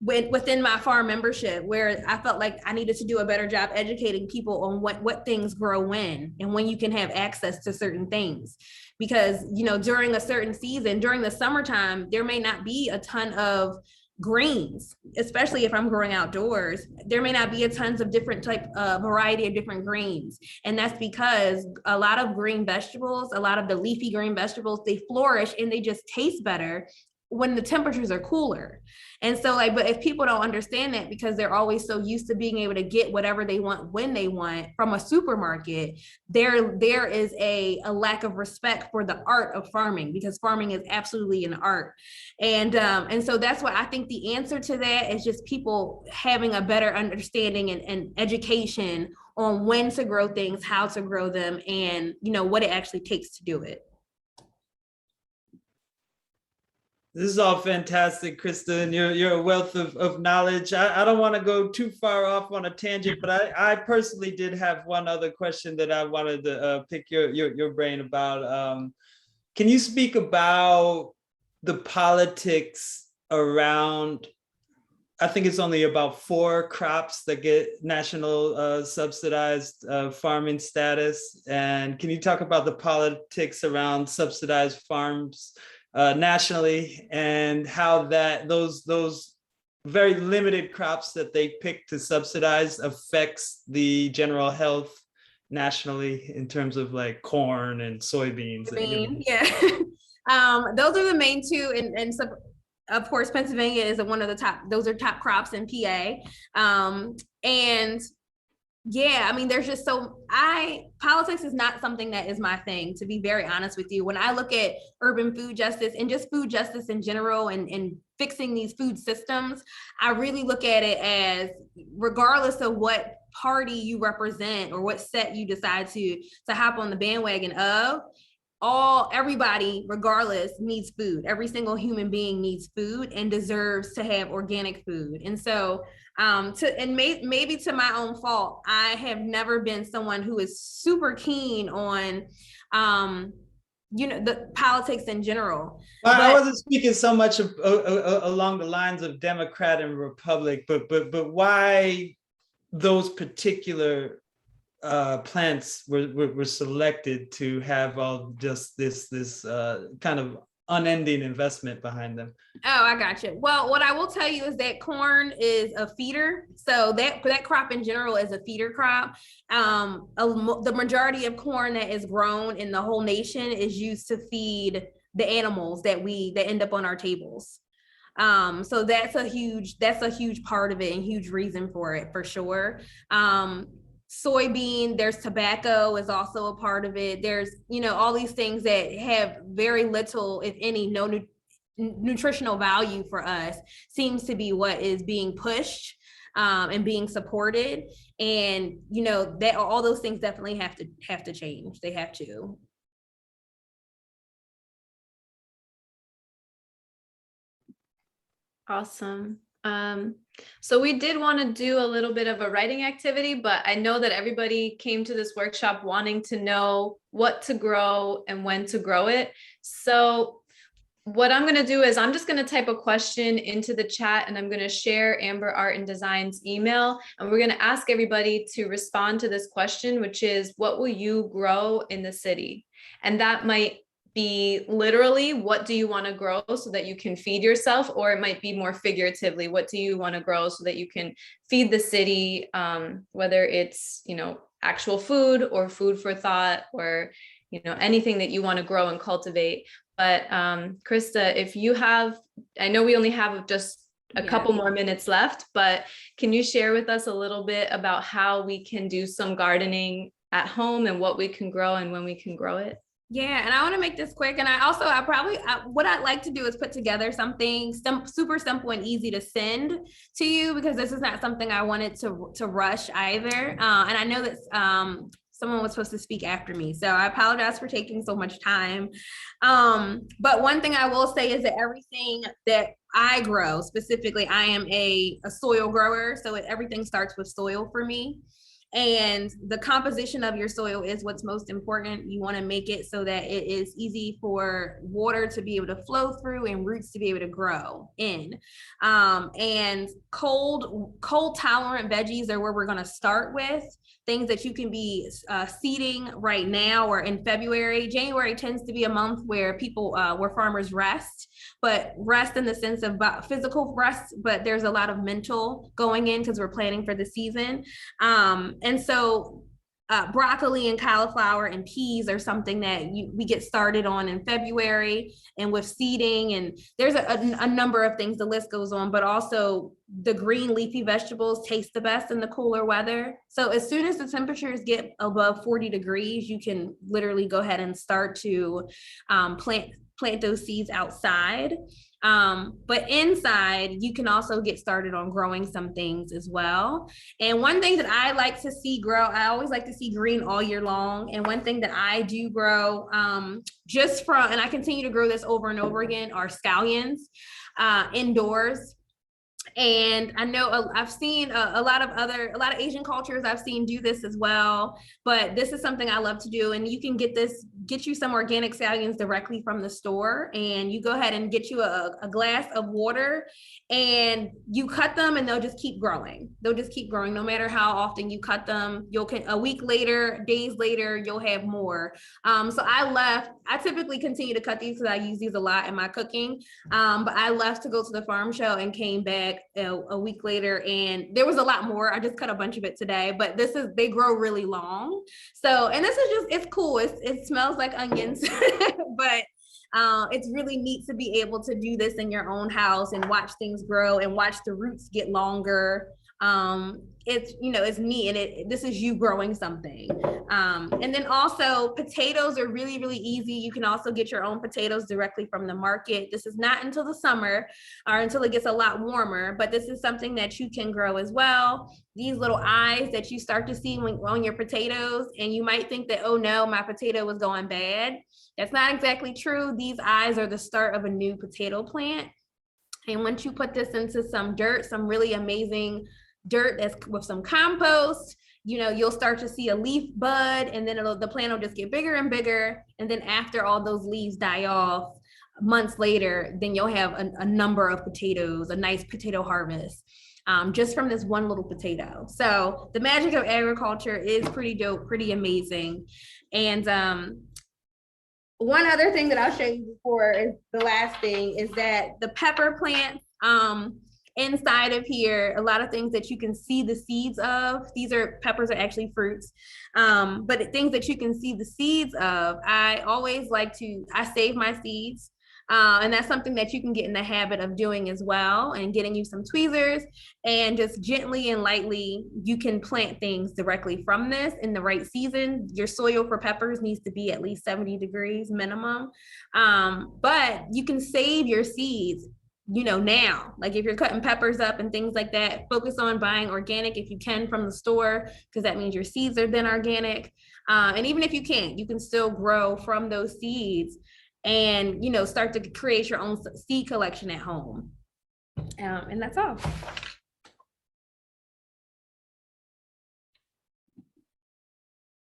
[SPEAKER 5] within my farm membership where I felt like I needed to do a better job educating people on what things grow when, and when you can have access to certain things. Because, during a certain season, during the summertime, there may not be a ton of greens, especially if I'm growing outdoors. There may not be a tons of different variety of different greens. And that's because a lot of green vegetables, a lot of the leafy green vegetables, they flourish and they just taste better when the temperatures are cooler. And so but if people don't understand that, because they're always so used to being able to get whatever they want when they want from a supermarket, there is a lack of respect for the art of farming, because farming is absolutely an art. And so that's why I think the answer to that is just people having a better understanding and education on when to grow things, how to grow them, and what it actually takes to do it.
[SPEAKER 2] This is all fantastic, Krista, and you're a wealth of knowledge. I don't want to go too far off on a tangent, but I personally did have one other question that I wanted to pick your brain about. Can you speak about the politics around, I think it's only about 4 crops that get national subsidized farming status. And can you talk about the politics around subsidized farms nationally, and how those very limited crops that they pick to subsidize affects the general health nationally in terms of like corn and soybeans?
[SPEAKER 5] Those are the main two, and so of course Pennsylvania is one of the top. Those are top crops in PA, and yeah, I mean, there's just politics is not something that is my thing, to be very honest with you. When I look at urban food justice and just food justice in general, and fixing these food systems, I really look at it as, regardless of what party you represent or what set you decide to hop on the bandwagon of, everybody, regardless, needs food. Every single human being needs food and deserves to have organic food. And so maybe to my own fault, I have never been someone who is super keen on the politics in general.
[SPEAKER 2] Well, I
[SPEAKER 5] But-
[SPEAKER 2] wasn't speaking so much along the lines of Democrat and Republic, but why those particular plants were selected to have all just this kind of unending investment behind them.
[SPEAKER 5] Oh, I got you. Well, what I will tell you is that corn is a feeder. So that crop in general is a feeder crop. The majority of corn that is grown in the whole nation is used to feed the animals that end up on our tables. So that's a huge part of it and huge reason for it, for sure. Soybean, there's tobacco is also a part of it. There's, all these things that have very little, if any, no nutritional value for us, seems to be what is being pushed and being supported. And, that all those things definitely have to change. They have to.
[SPEAKER 3] Awesome. So we did want to do a little bit of a writing activity, but I know that everybody came to this workshop wanting to know what to grow and when to grow it. So what I'm going to do is I'm just going to type a question into the chat, and I'm going to share Amber Art and Design's email, and we're going to ask everybody to respond to this question, which is, what will you grow in the city? And that might be literally, what do you want to grow so that you can feed yourself? Or it might be more figuratively, what do you want to grow so that you can feed the city, whether it's, actual food or food for thought, or, anything that you want to grow and cultivate. But Krista, if you have, I know we only have just a couple more minutes left, but can you share with us a little bit about how we can do some gardening at home and what we can grow and when we can grow it?
[SPEAKER 5] Yeah, and I want to make this quick. And what I'd like to do is put together something super simple and easy to send to you, because this is not something I wanted to rush either. And I know that someone was supposed to speak after me, so I apologize for taking so much time. But one thing I will say is that everything that I grow, specifically, I am a soil grower, so everything starts with soil for me. And the composition of your soil is what's most important. You want to make it so that it is easy for water to be able to flow through and roots to be able to grow in. And cold tolerant veggies are where we're going to start with. Things that you can be seeding right now or in February. January tends to be a month where where farmers rest, but rest in the sense of physical rest, but there's a lot of mental going in because we're planning for the season. And so broccoli and cauliflower and peas are something that we get started on in February, and with seeding, and there's a number of things, the list goes on, but also the green leafy vegetables taste the best in the cooler weather. So as soon as the temperatures get above 40 degrees, you can literally go ahead and start to plant those seeds outside. But inside, you can also get started on growing some things as well. And one thing that I like to see grow, I always like to see green all year long. And one thing that I do grow and I continue to grow this over and over again, are scallions indoors. And I know I've seen a lot of Asian cultures I've seen do this as well, but this is something I love to do. And you can get you some organic scallions directly from the store, and you go ahead and get you a glass of water, and you cut them, and they'll just keep growing. They'll just keep growing no matter how often you cut them. A week later, days later, you'll have more. So I typically continue to cut these because I use these a lot in my cooking. But I left to go to the farm show and came back a week later, and there was a lot more. I just cut a bunch of it today, but they grow really long. So, and this is it's cool. It smells like onions, but it's really neat to be able to do this in your own house and watch things grow and watch the roots get longer. It's neat, and this is you growing something. And then also potatoes are really, really easy. You can also get your own potatoes directly from the market. This is not until the summer or until it gets a lot warmer, but this is something that you can grow as well. These little eyes that you start to see on your potatoes, and you might think that, oh no, my potato was going bad. That's not exactly true. These eyes are the start of a new potato plant. And once you put this into some dirt, some really amazing dirt with some compost, you'll start to see a leaf bud, and then the plant will just get bigger and bigger. And then after all those leaves die off, months later, then you'll have a number of potatoes, a nice potato harvest, just from this one little potato. So the magic of agriculture is pretty dope, pretty amazing. And one other thing that I'll show you before is the last thing is that the pepper plants, inside of here, a lot of things that you can see the seeds of. Peppers are actually fruits, but things that you can see the seeds of. I save my seeds. And that's something that you can get in the habit of doing as well, and getting you some tweezers, and just gently and lightly, you can plant things directly from this in the right season. Your soil for peppers needs to be at least 70 degrees minimum. But you can save your seeds, now, like if you're cutting peppers up and things like that, focus on buying organic if you can from the store, because that means your seeds are then organic. And even if you can't, you can still grow from those seeds, and start to create your own seed collection at home. And that's all.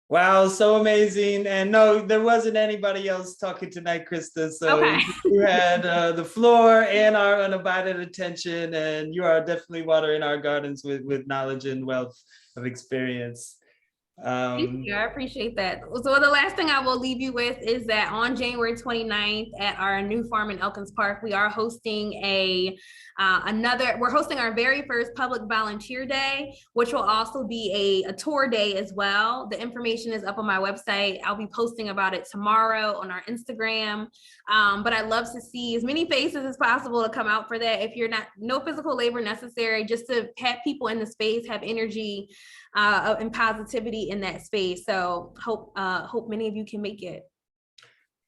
[SPEAKER 2] Wow, so amazing. And no, there wasn't anybody else talking tonight, Krista. So
[SPEAKER 5] Okay.
[SPEAKER 2] You had the floor and our undivided attention, and you are definitely watering our gardens with knowledge and wealth of experience.
[SPEAKER 5] Thank you. I appreciate that. So the last thing I will leave you with is that on January 29th at our new farm in Elkins Park, we are hosting we're hosting our very first public volunteer day, which will also be a tour day as well. The information is up on my website. I'll be posting about it tomorrow on our Instagram. But I'd love to see as many faces as possible to come out for that. If you're no physical labor necessary, just to have people in the space have energy and positivity in that space. So hope many of you can make it.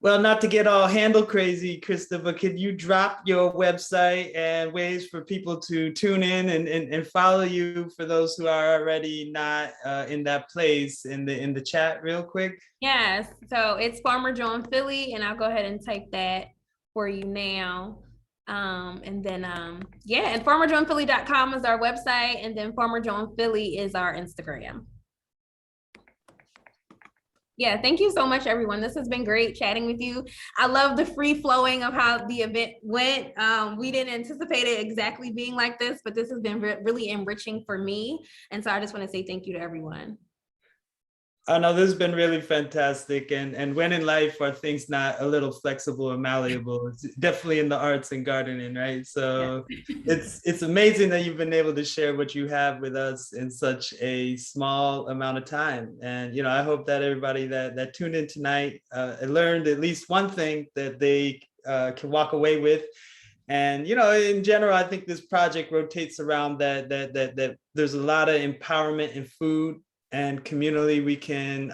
[SPEAKER 2] Well, not to get all handle crazy, Krista, but could you drop your website and ways for people to tune in and follow you, for those who are already not in that place, in the chat real quick?
[SPEAKER 5] Yes, so it's Farmer Joe in Philly, and I'll go ahead and type that for you now. And then and farmerjoeinphilly.com is our website, and then Farmer Joe in Philly is our Instagram. Yeah, thank you so much, everyone. This has been great chatting with you. I love the free flowing of how the event went. We didn't anticipate it exactly being like this, but this has been really enriching for me. And so I just want to say thank you to everyone.
[SPEAKER 2] Oh no, this has been really fantastic. And when in life are things not a little flexible and malleable? It's definitely in the arts and gardening, right? So it's amazing that you've been able to share what you have with us in such a small amount of time. And I hope that everybody that tuned in tonight learned at least one thing that they can walk away with. And in general, I think this project rotates around that there's a lot of empowerment in food. And communally, we can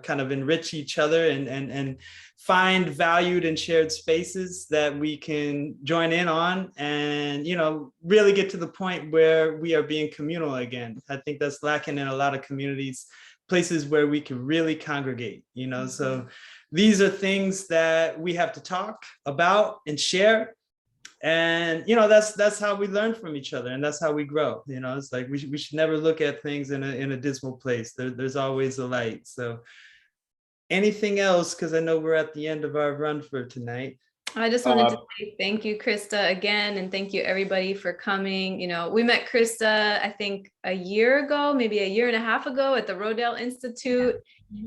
[SPEAKER 2] kind of enrich each other and find valued and shared spaces that we can join in on, and really get to the point where we are being communal again. I think that's lacking in a lot of communities, places where we can really congregate. So these are things that we have to talk about and share. And that's how we learn from each other, and that's how we grow. It's like we should never look at things in a dismal place. There's always a light. So anything else, because I know we're at the end of our run for tonight.
[SPEAKER 3] I just wanted to say thank you, Krista, again, and thank you everybody for coming. We met Krista, I think a year ago, maybe a year and a half ago, at the Rodale Institute.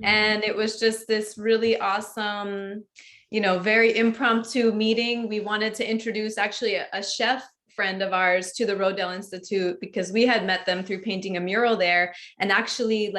[SPEAKER 3] And it was just this really awesome, very impromptu meeting. We wanted to introduce actually a chef friend of ours to the Rodale Institute, because we had met them through painting a mural there, and actually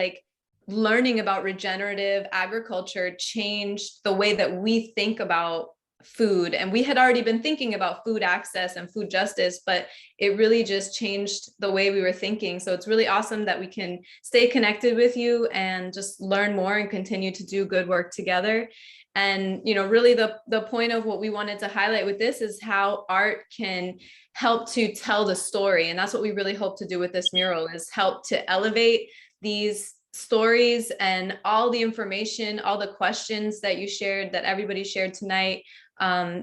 [SPEAKER 3] learning about regenerative agriculture changed the way that we think about food. And we had already been thinking about food access and food justice, but it really just changed the way we were thinking. So it's really awesome that we can stay connected with you and just learn more and continue to do good work together. And, really the point of what we wanted to highlight with this is how art can help to tell the story. And that's what we really hope to do with this mural, is help to elevate these stories and all the information, all the questions that you shared, that everybody shared tonight.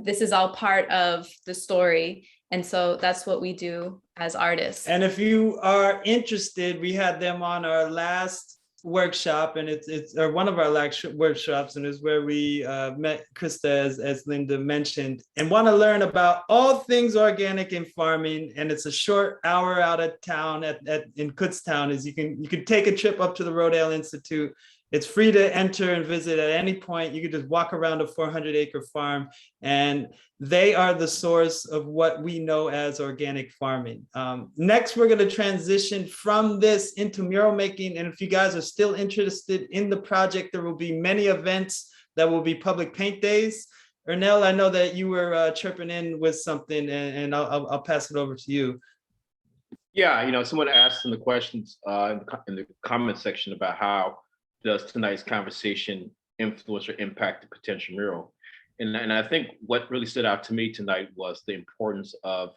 [SPEAKER 3] This is all part of the story. And so that's what we do as artists.
[SPEAKER 2] And if you are interested, we had them on our last workshop, and it's one of our last workshops, and it's where we met Krista, as Linda mentioned, and want to learn about all things organic in farming. And it's a short hour out of town in Kutztown. Is you can take a trip up to the Rodale Institute. It's free to enter and visit at any point. You can just walk around a 400-acre farm, and they are the source of what we know as organic farming. Next, we're going to transition from this into mural making. And if you guys are still interested in the project, there will be many events that will be public paint days. Ernell, I know that you were chirping in with something, and I'll pass it over to you.
[SPEAKER 4] Yeah, someone asked in the questions in the comment section about how does tonight's conversation influence or impact the potential mural. And I think what really stood out to me tonight was the importance of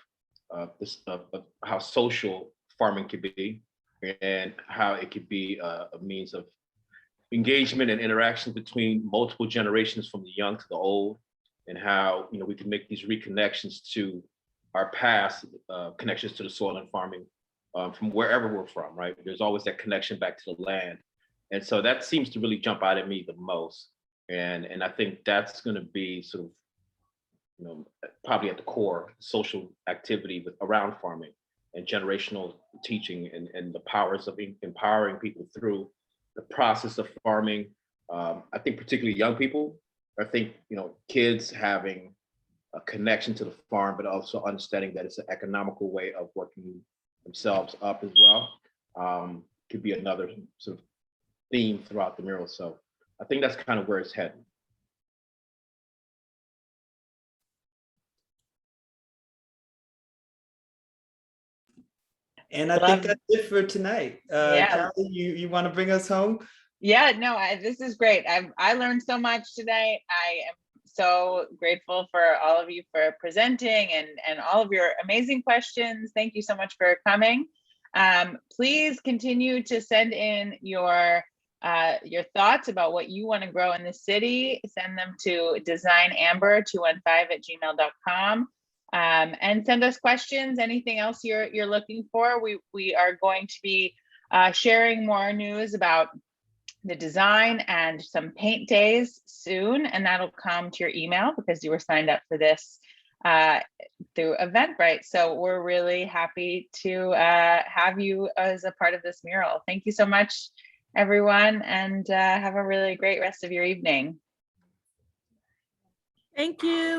[SPEAKER 4] how social farming could be, and how it could be a means of engagement and interaction between multiple generations, from the young to the old, and how we can make these reconnections to our past, connections to the soil and farming, from wherever we're from, right? There's always that connection back to the land. And so that seems to really jump out at me the most. And I think that's going to be sort of, probably at the core, social activity around farming and generational teaching, and the powers of empowering people through the process of farming. I think particularly young people, I think, kids having a connection to the farm, but also understanding that it's an economical way of working themselves up as well, could be another sort of theme throughout the mural. So I think that's kind of where it's heading.
[SPEAKER 2] And I think that's it for tonight.
[SPEAKER 1] Yeah.
[SPEAKER 2] Callie, you want to bring us home?
[SPEAKER 1] Yeah, no, this is great. I learned so much tonight. I am so grateful for all of you for presenting and all of your amazing questions. Thank you so much for coming. Please continue to send in your thoughts about what you want to grow in the city. Send them to designamber215@gmail.com, and send us questions, anything else you're looking for. We are going to be sharing more news about the design and some paint days soon, and that'll come to your email because you were signed up for this through Eventbrite. So we're really happy to have you as a part of this mural. Thank you so much, everyone, and have a really great rest of your evening.
[SPEAKER 12] Thank you.